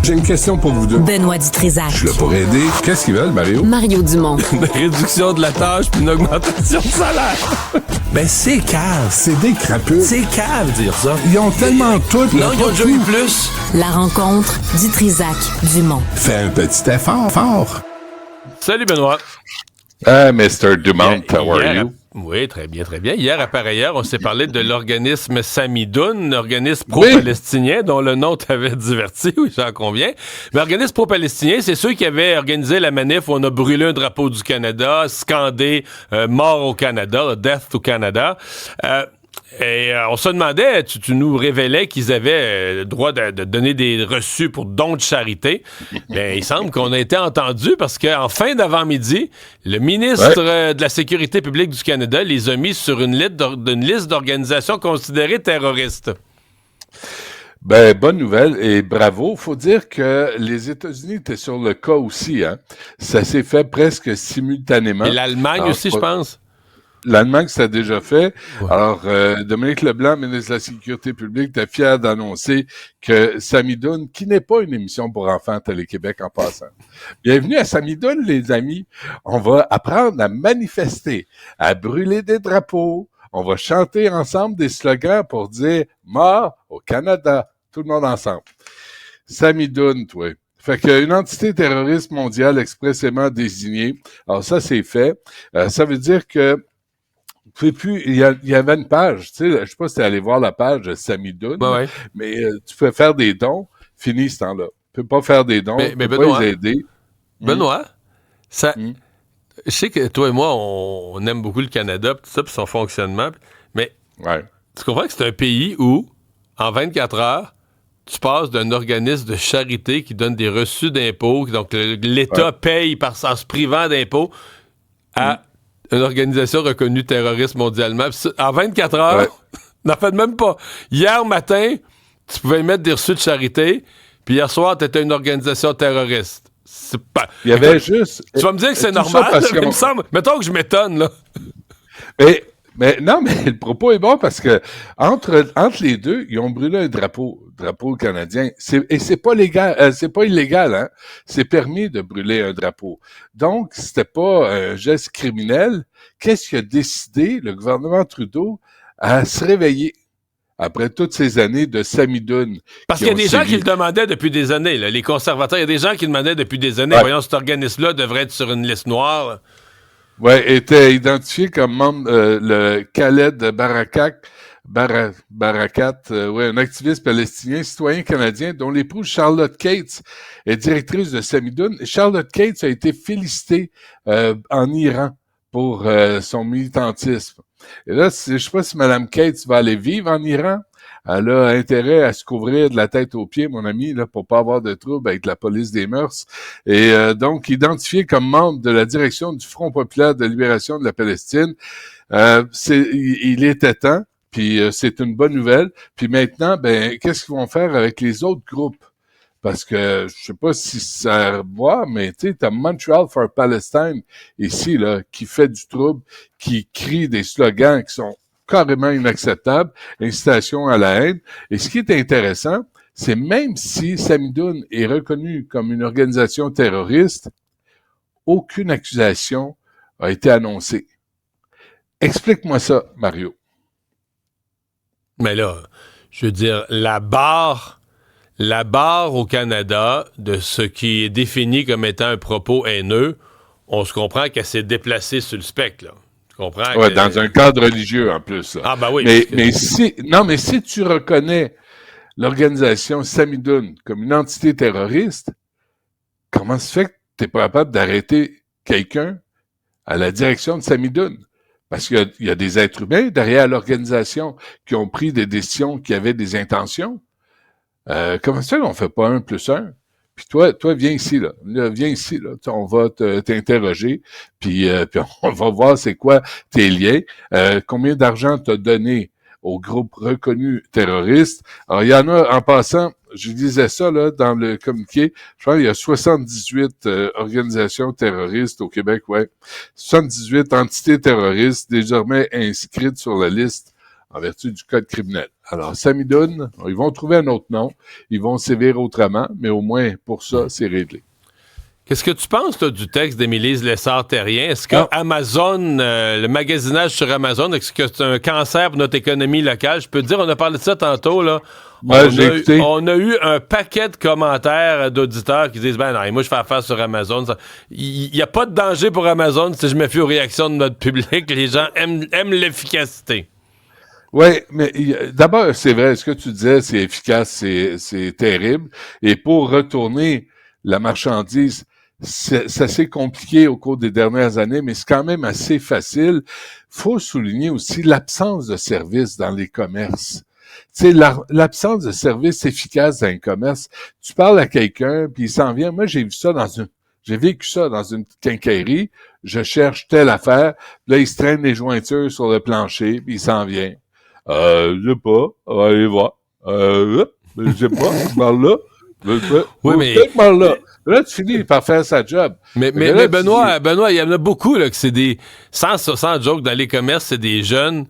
J'ai une question pour vous deux. Benoît Dutrisac. Je suis là pour aider. Qu'est-ce qu'ils veulent, Mario? Mario Dumont. Une réduction de la tâche puis une augmentation de salaire. Ben, c'est cave. C'est des crapules. C'est cave, dire ça. Ils ont tellement tout. Non, ils ont déjà eu plus. La rencontre Dutrisac-Dumont. Fais un petit effort, fort. Salut, Benoît. Mr. Dumont, how are you? Oui, très bien, très bien. Hier, à pareille heure, on s'est parlé de l'organisme Samidoun, organisme pro-palestinien dont le nom t'avait diverti, oui, j'en conviens. Mais l'organisme pro-palestinien, c'est ceux qui avaient organisé la manif où on a brûlé un drapeau du Canada, scandé mort au Canada, death to Canada. On se demandait, tu nous révélais qu'ils avaient le droit de donner des reçus pour dons de charité. Bien, il semble qu'on a été entendu parce qu'en fin d'avant-midi, le ministre de la Sécurité publique du Canada les a mis sur une liste d'organisations considérées terroristes. Ben, bonne nouvelle et bravo. Faut dire que les États-Unis étaient sur le cas aussi, hein. Ça s'est fait presque simultanément. Et l'Allemagne aussi, je pense. L'Allemagne, ça a déjà fait. Ouais. Alors, Dominique Leblanc, ministre de la Sécurité publique, était fier d'annoncer que Samidoun, qui n'est pas une émission pour enfants à Télé-Québec en passant. Bienvenue à Samidoun, les amis. On va apprendre à manifester, à brûler des drapeaux. On va chanter ensemble des slogans pour dire « Mort au Canada ». Tout le monde ensemble. Samidoun, toi. Fait qu'une entité terroriste mondiale expressément désignée. Alors ça, c'est fait. Ça veut dire que il y avait une page, tu sais, je sais pas si t'es allé voir la page de Samidoun, mais tu peux faire des dons, fini ce temps-là. Tu peux pas faire des dons, tu peux Benoît, pas les aider. Benoît, je sais que toi et moi, on aime beaucoup le Canada, tout ça, puis son fonctionnement, mais tu comprends que c'est un pays où, en 24 heures, tu passes d'un organisme de charité qui donne des reçus d'impôts, donc l'État paye en se privant d'impôts, à une organisation reconnue terroriste mondialement. En 24 heures, n'en faites même pas. Hier matin, tu pouvais mettre des reçus de charité, puis hier soir, tu étais une organisation terroriste. C'est pas... Il y avait juste... Tu vas me dire que c'est normal, mais il me semble... Mettons que je m'étonne, là. Mais non, mais le propos est bon parce que entre les deux, ils ont brûlé un drapeau canadien. C'est pas légal, c'est pas illégal, hein. C'est permis de brûler un drapeau. Donc, c'était pas un geste criminel. Qu'est-ce qui a décidé le gouvernement Trudeau à se réveiller après toutes ces années de Samidoun? Parce qu'il y a des gens qui le demandaient depuis des années, là. Les conservateurs, il y a des gens qui demandaient depuis des années, voyons, cet organisme-là devrait être sur une liste noire. Ouais, était identifié comme membre le Khaled Barakat, un activiste palestinien, citoyen canadien, dont l'épouse Charlotte Cates est directrice de Samidoun. Charlotte Cates a été félicitée en Iran pour son militantisme. Et là, je sais pas si Mme Cates va aller vivre en Iran. Elle a intérêt à se couvrir de la tête aux pieds, mon ami, là, pour pas avoir de troubles avec la police des mœurs. Et donc, identifié comme membre de la direction du Front populaire de libération de la Palestine, il était temps, puis c'est une bonne nouvelle. Puis maintenant, qu'est-ce qu'ils vont faire avec les autres groupes? Parce que je sais pas si ça voit, mais tu sais, t'as Montreal for Palestine ici, là, qui fait du trouble, qui crie des slogans qui sont carrément inacceptable, incitation à la haine. Et ce qui est intéressant, c'est même si Samidoun est reconnu comme une organisation terroriste, aucune accusation a été annoncée. Explique-moi ça, Mario. Mais là, je veux dire, la barre au Canada de ce qui est défini comme étant un propos haineux, on se comprend qu'elle s'est déplacée sur le spectre, là. Ouais, dans un cadre religieux en plus. Là. Ah ben oui. Mais si tu reconnais l'organisation Samidoun comme une entité terroriste, comment se fait que t'es pas capable d'arrêter quelqu'un à la direction de Samidoun? Parce qu'il y a des êtres humains derrière l'organisation qui ont pris des décisions qui avaient des intentions. Comment se fait qu'on fait pas 1+1? Puis toi, viens ici, là. Viens ici, là. On va t'interroger, puis on va voir c'est quoi tes liens, combien d'argent t'as donné aux groupes reconnus terroristes. Alors, il y en a, en passant, je disais ça, là, dans le communiqué, je pense qu'il y a 78 organisations terroristes au Québec, 78 entités terroristes désormais inscrites sur la liste en vertu du Code criminel. Alors, Sami Doune, ils vont trouver un autre nom, ils vont sévir autrement, mais au moins, pour ça, c'est réglé. Qu'est-ce que tu penses, toi, du texte d'Émilie Lessard-Terrien? Est-ce que Amazon, le magasinage sur Amazon, est-ce que c'est un cancer pour notre économie locale? Je peux te dire, on a parlé de ça tantôt, là. Ouais, on a eu un paquet de commentaires d'auditeurs qui disent, ben non, moi, je fais affaire sur Amazon. Il n'y a pas de danger pour Amazon si je me fie aux réactions de notre public. Les gens aiment l'efficacité. Oui, mais d'abord, c'est vrai, ce que tu disais, c'est efficace, c'est terrible. Et pour retourner la marchandise, ça s'est compliqué au cours des dernières années, mais c'est quand même assez facile. Faut souligner aussi l'absence de services dans les commerces. Tu sais, l'absence de services efficaces dans les commerces. Tu parles à quelqu'un, puis il s'en vient. Moi, j'ai vécu ça dans une quincaillerie. Je cherche telle affaire. Là, il se traîne les jointures sur le plancher, puis il s'en vient. Je sais pas. On va aller voir. Je sais pas. Je parle là. Oui, mais... Là, tu finis par faire sa job. Mais Benoît, il y en a beaucoup, là, que c'est des... Sans joke, dans les commerces, c'est des jeunes...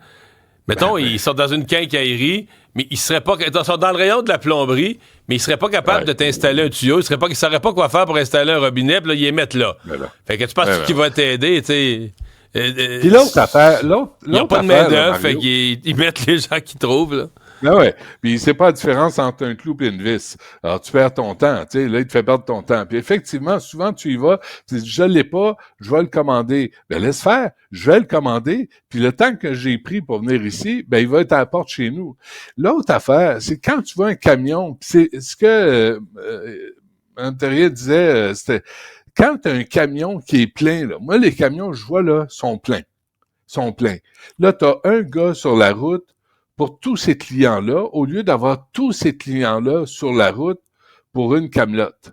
Mettons, ils sont dans une quincaillerie, mais ils seraient pas... Ils sont dans le rayon de la plomberie, mais ils seraient pas capables de t'installer un tuyau. Ils sauraient pas quoi faire pour installer un robinet, puis là, ils les mettent là. Fait que tu penses qu'il va t'aider, tu sais... Puis l'autre affaire... Ils n'ont pas de main-d'œuvre, fait qu'ils mettent les gens qu'ils trouvent, là. Ben ouais. Puis c'est pas la différence entre un clou et une vis. Alors tu perds ton temps, tu sais, là il te fait perdre ton temps. Puis effectivement, souvent tu y vas, tu dis je l'ai pas, je vais le commander. Ben laisse faire, je vais le commander. Puis le temps que j'ai pris pour venir ici, ben il va être à la porte chez nous. L'autre affaire, c'est quand tu vois un camion, c'est ce que Mme Terrien disait, c'était quand tu as un camion qui est plein, là, moi les camions je vois là sont pleins. Là tu as un gars sur la route pour tous ces clients-là, au lieu d'avoir tous ces clients-là sur la route pour une camelote.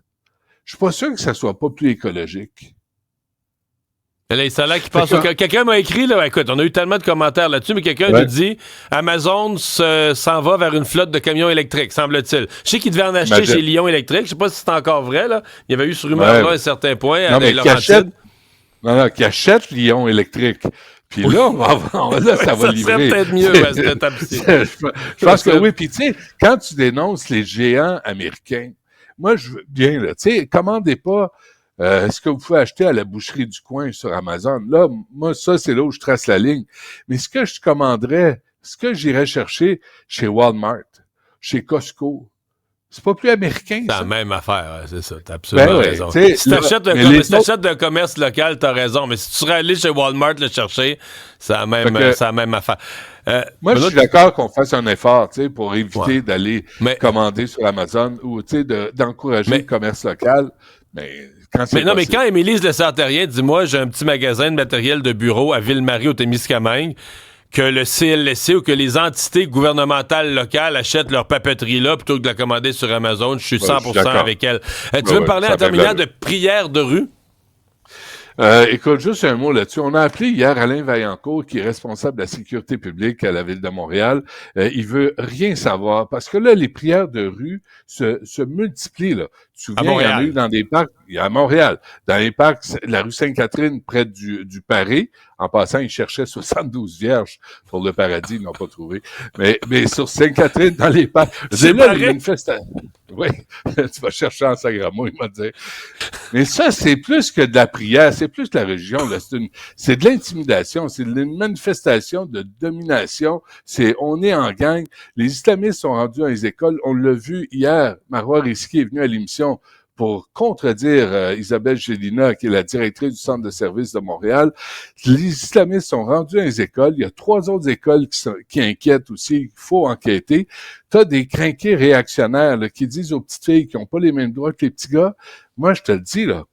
Je suis pas sûr que ça soit pas plus écologique. Là, ça là qui pense quelqu'un m'a écrit, là, écoute, on a eu tellement de commentaires là-dessus, mais quelqu'un nous dit Amazon s'en va vers une flotte de camions électriques, semble-t-il. Je sais qu'il devait en acheter chez Lyon Électrique, je sais pas si c'est encore vrai, là. Il y avait eu ce rumeur-là à un certain point. Non, mais qui achète Lyon Électrique. Puis là, ça va livrer. Ça serait peut-être mieux à cette étape-ci. Je pense que oui. Puis tu sais, quand tu dénonces les géants américains, moi, je veux bien, là, tu sais, commandez pas ce que vous pouvez acheter à la boucherie du coin sur Amazon. Là, moi, ça, c'est là où je trace la ligne. Mais ce que je commanderais, ce que j'irais chercher chez Walmart, chez Costco, c'est pas plus américain, c'est ça. la même affaire, c'est ça. T'as absolument raison. Si t'achètes d'un commerce local, t'as raison. Mais si tu serais allé chez Walmart le chercher, c'est la même affaire. Moi, je suis d'accord qu'on fasse un effort, tu sais, pour éviter d'aller commander sur Amazon ou, tu sais, d'encourager le commerce local. Mais quand c'est mais quand Émilie Lessard-Terrien dit, moi, j'ai un petit magasin de matériel de bureau à Ville-Marie au Témiscamingue, que le CLSC ou que les entités gouvernementales locales achètent leur papeterie là plutôt que de la commander sur Amazon. Je suis 100% avec elle. Tu veux me parler en terminant de prière de rue? Écoute, juste un mot là-dessus. On a appelé hier Alain Vaillancourt, qui est responsable de la sécurité publique à la Ville de Montréal. Il veut rien savoir parce que là, les prières de rue se multiplient, là. Tu te souviens, il y en a eu dans des parcs, il y a à Montréal, dans les parcs, la rue Sainte-Catherine, près du Paré. En passant, ils cherchaient 72 vierges pour le paradis, ils n'ont pas trouvé. Mais sur Sainte-Catherine, dans les parcs, c'est là les manifestations. Oui, tu vas chercher en Sagramo, il m'a dit. Mais ça, c'est plus que de la prière, c'est plus de la religion, là. C'est de l'intimidation, c'est de une manifestation de domination. On est en gang. Les islamistes sont rendus dans les écoles. On l'a vu hier. Marois Risky est venu à l'émission pour contredire Isabelle Gélina, qui est la directrice du Centre de services de Montréal. Les islamistes sont rendus dans les écoles. Il y a 3 autres écoles qui inquiètent aussi. Il faut enquêter. Tu as des crinqués réactionnaires là, qui disent aux petites filles qui n'ont pas les mêmes droits que les petits gars. Moi, je te le dis, là,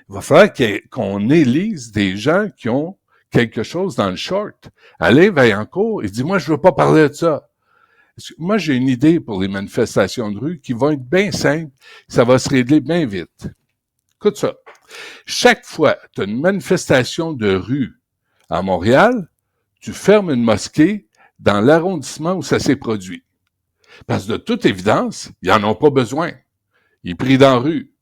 il va falloir qu'on élise des gens qui ont quelque chose dans le short. Alain Vaillancourt, il dit, moi, je veux pas parler de ça. Moi, j'ai une idée pour les manifestations de rue qui vont être bien simples. Ça va se régler bien vite. Écoute ça. Chaque fois que tu as une manifestation de rue à Montréal, tu fermes une mosquée dans l'arrondissement où ça s'est produit. Parce que de toute évidence, ils n'en ont pas besoin. Ils prient dans la rue.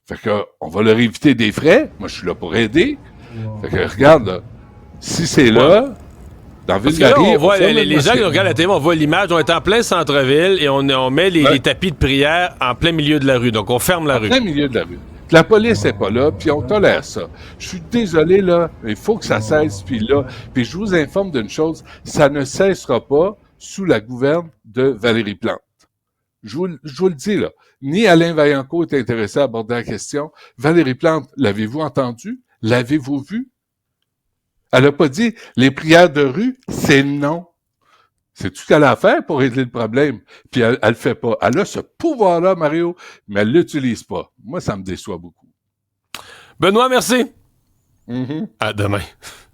Fait que, on va leur éviter des frais. Moi, je suis là pour aider. Fait que, regarde, là, si c'est là, Dans Parce que là, Ville-Marie, on voit ferme les une gens qui mosquée. regardent la télé, on voit l'image, on est en plein centre-ville et on met les tapis de prière en plein milieu de la rue. Donc, on ferme la rue. En plein milieu de la rue. La police n'est pas là, puis on tolère ça. Je suis désolé, là, il faut que ça cesse, puis je vous informe d'une chose, ça ne cessera pas sous la gouverne de Valérie Plante. Je vous le dis, là. Ni Alain Vaillancourt est intéressé à aborder la question. Valérie Plante, l'avez-vous entendu? L'avez-vous vu? Elle n'a pas dit, les prières de rue, c'est non. C'est tout ce qu'elle a à faire pour régler le problème. Puis elle le fait pas. Elle a ce pouvoir-là, Mario, mais elle l'utilise pas. Moi, ça me déçoit beaucoup. Benoît, merci. Mm-hmm. À demain.